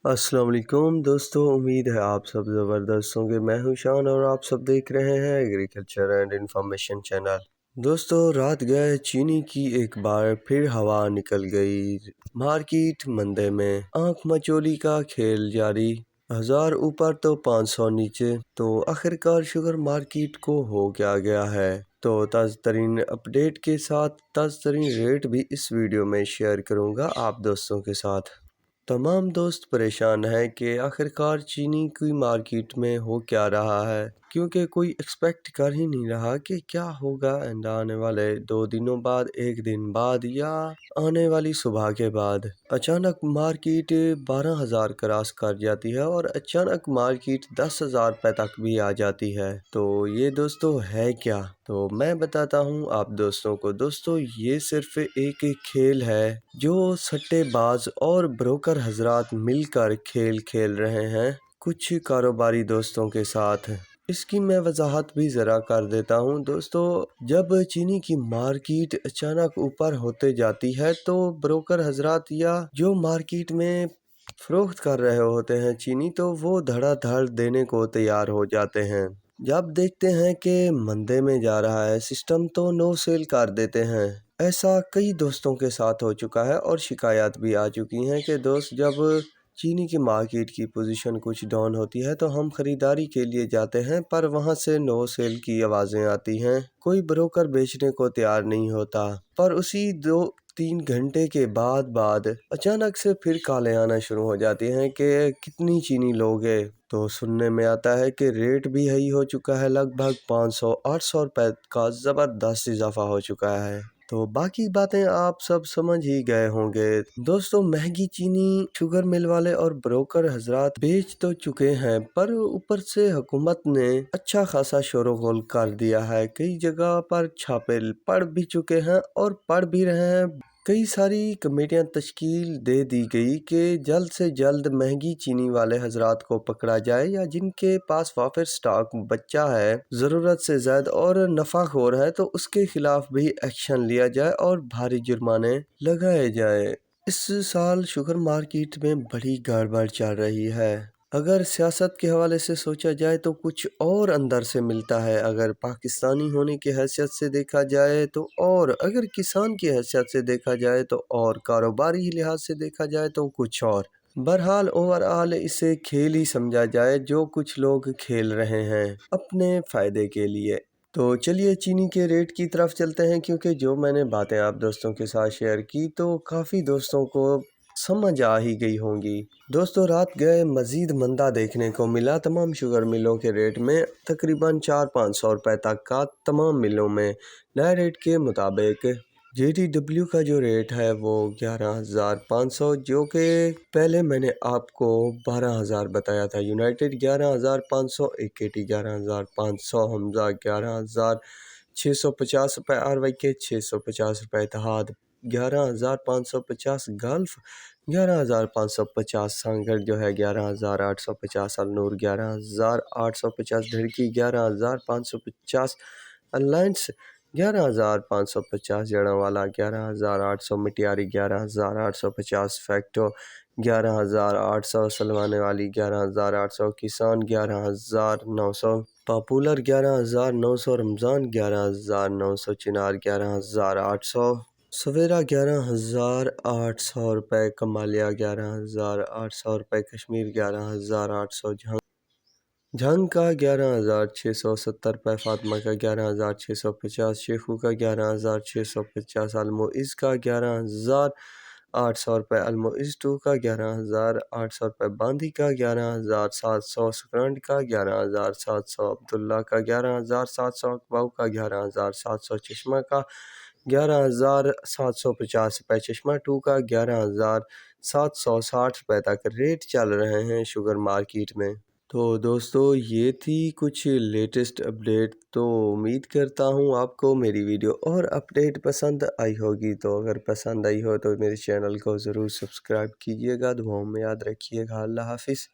अस्सलाम वालेकुम दोस्तों, उम्मीद है आप सब ज़बरदस्त होंगे। मैं हूं शान और आप सब देख रहे हैं एग्रीकल्चर एंड इंफॉर्मेशन चैनल। दोस्तों, रात गए चीनी की एक बार फिर हवा निकल गई। मार्केट मंदे में आंख मचोली का खेल जारी। 1000 ऊपर तो 500 नीचे। तो आखिरकार शुगर मार्केट को हो क्या गया है। तो ताज़ा तरीन अपडेट के साथ ताज़ा तरीन रेट भी इस वीडियो में शेयर करूंगा आप दोस्तों के साथ। तमाम दोस्त परेशान हैं कि आखिरकार चीनी की मार्केट में हो क्या रहा है, क्योंकि कोई एक्सपेक्ट कर ही नहीं रहा कि क्या होगा आने वाले 2 दिनों बाद, एक दिन बाद या आने वाली सुबह के बाद। अचानक मार्केट 12,000 क्रॉस कर जाती है और अचानक मार्केट 10,000 रुपए तक भी आ जाती है। तो ये दोस्तों है क्या, तो मैं बताता हूँ आप दोस्तों को। दोस्तों, ये सिर्फ एक खेल है जो सट्टेबाज और ब्रोकर हजरात मिलकर खेल रहे हैं कुछ कारोबारी दोस्तों के साथ। इसकी मैं वजाहत भी ज़रा कर देता हूँ दोस्तों। जब चीनी की मार्केट अचानक ऊपर होते जाती है तो ब्रोकर हजरात या जो मार्केट में फरोख्त कर रहे होते हैं चीनी, तो वो धड़ाधड़ देने को तैयार हो जाते हैं। जब देखते हैं कि मंदे में जा रहा है सिस्टम, तो नो सेल कर देते हैं। ऐसा कई दोस्तों के साथ हो चुका है और शिकायत भी आ चुकी हैं कि दोस्त, जब चीनी की मार्केट की पोजीशन कुछ डाउन होती है तो हम खरीदारी के लिए जाते हैं, पर वहां से नो सेल की आवाज़ें आती हैं। कोई ब्रोकर बेचने को तैयार नहीं होता, पर उसी 2-3 घंटे के बाद अचानक से फिर कॉलें आना शुरू हो जाती हैं कि कितनी चीनी लोगे। तो सुनने में आता है कि रेट भी हाई हो चुका है, लगभग 500-800 रुपए का ज़बरदस्त इजाफा हो चुका है। तो बाकी बातें आप सब समझ ही गए होंगे। दोस्तों, महंगी चीनी शुगर मिल वाले और ब्रोकर हजरात बेच तो चुके हैं, पर ऊपर से हुकूमत ने अच्छा खासा शोरगुल कर दिया है। कई जगह पर छापे पड़ भी चुके हैं और पड़ भी रहे हैं। कई सारी कमेटियां तश्कील दे दी गई कि जल्द से जल्द महंगी चीनी वाले हजरात को पकड़ा जाए, या जिनके पास वाफिर स्टॉक बचा है ज़रूरत से ज़्यादा और नफ़ाखोर है, तो उसके खिलाफ भी एक्शन लिया जाए और भारी जुर्माने लगाए जाए। इस साल शुगर मार्केट में बड़ी गड़बड़ चल रही है। अगर सियासत के हवाले से सोचा जाए तो कुछ और अंदर से मिलता है, अगर पाकिस्तानी होने की हैसियत से देखा जाए तो, और अगर किसान की हैसियत से देखा जाए तो, और कारोबारी लिहाज से देखा जाए तो कुछ और। बहरहाल ओवरऑल इसे खेल ही समझा जाए जो कुछ लोग खेल रहे हैं अपने फ़ायदे के लिए। तो चलिए चीनी के रेट की तरफ चलते हैं, क्योंकि जो मैंने बातें आप दोस्तों के साथ शेयर की तो काफ़ी दोस्तों को समझ आ ही गई होंगी। दोस्तों, रात गए मज़ीद मंदा देखने को मिला तमाम शुगर मिलों के रेट में। तकरीबन 400-500 रुपए तक का तमाम मिलों में नए रेट के मुताबिक। JDW का जो रेट है वो 11,500, जो कि पहले मैंने आपको 12,000 बताया था। यूनाइटेड 11,500, AKT 11,500, हमजा 11,650 रुपये, RYK 650 रुपये, इत्तेहाद 11,550, गल्फ 11,550, संगठ जो है 11,850, अलनूर 11,850, ढड़की 11,550, अलायंस 11,550, जड़ावाला 11,800, मिटियारी 11,850, फैक्टो 11,800, सलवाने वाली 11,800, किसान 11,900, पॉपुलर 11,900, रमज़ान 11,900, चिनार 11,800, सवेरा 11,800 रुपये, कमालिया 11,800 रुपये, कश्मीर 11,800, झंग का 11,670 रुपये, फातिमा का 11,650, शेखू का 11,650, अलमोइज़ का 11,800 रुपये, अलमोइज़ 2 का 11,800 रुपये, बांदी का 11,700, सकरंड का 11,700, अब्दुल्ला का 11,700, अकबाऊ का 11,700, चश्मा का 11,750 रुपये, चश्मा 2 का 11,760 रुपये तक रेट चल रहे हैं शुगर मार्केट में। तो दोस्तों, ये थी कुछ लेटेस्ट अपडेट। तो उम्मीद करता हूँ आपको मेरी वीडियो और अपडेट पसंद आई होगी। तो अगर पसंद आई हो तो मेरे चैनल को ज़रूर सब्सक्राइब कीजिएगा। दुआओं में याद रखिएगा। अल्लाह हाफिज़।